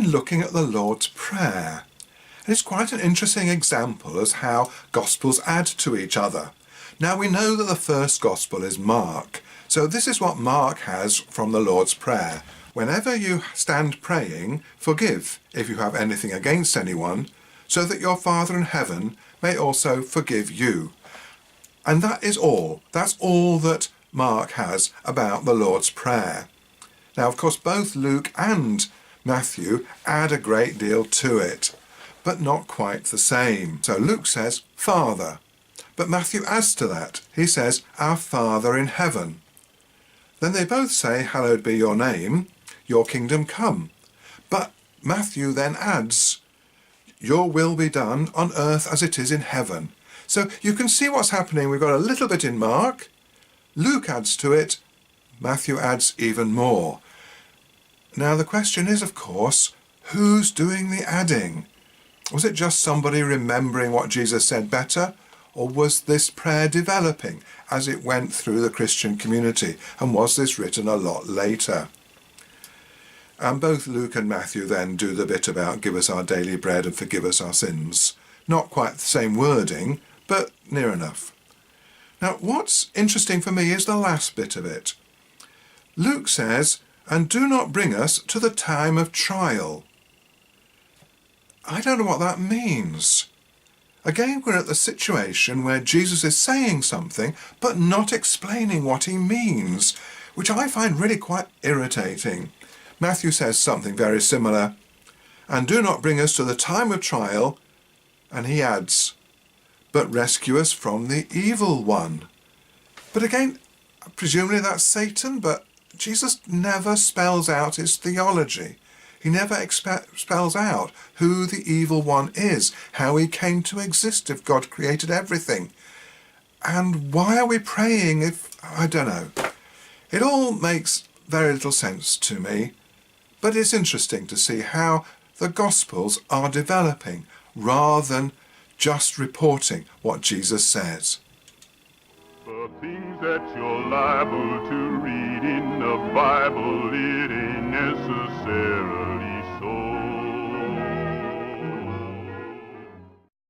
been looking at the Lord's Prayer. It's quite an interesting example as how Gospels add to each other. Now we know that the first Gospel is Mark, so this is what Mark has from the Lord's Prayer. Whenever you stand praying, forgive if you have anything against anyone, so that your Father in heaven may also forgive you. And that is all. That's all that Mark has about the Lord's Prayer. Now, of course, both Luke and Matthew add a great deal to it, but not quite the same. So Luke says, Father, but Matthew adds to that. He says, Our Father in heaven. Then they both say, Hallowed be your name, your kingdom come. But Matthew then adds, Your will be done on earth as it is in heaven. So you can see what's happening. We've got a little bit in Mark. Luke adds to it. Matthew adds even more. Now the question is, of course, who's doing the adding? Was it just somebody remembering what Jesus said better? Or was this prayer developing as it went through the Christian community? And was this written a lot later? And both Luke and Matthew then do the bit about give us our daily bread and forgive us our sins. Not quite the same wording, but near enough. Now what's interesting for me is the last bit of it. Luke says, and do not bring us to the time of trial. I don't know what that means. Again, we're at the situation where Jesus is saying something, but not explaining what he means, which I find really quite irritating. Matthew says something very similar, and do not bring us to the time of trial, and he adds, but rescue us from the evil one. But again, presumably that's Satan, but Jesus never spells out his theology. He never spells out who the evil one is, how he came to exist if God created everything. And why are we praying if, I don't know. It all makes very little sense to me, but it's interesting to see how the Gospels are developing rather than just reporting what Jesus says. The things that you're liable to read in the Bible, it ain't necessarily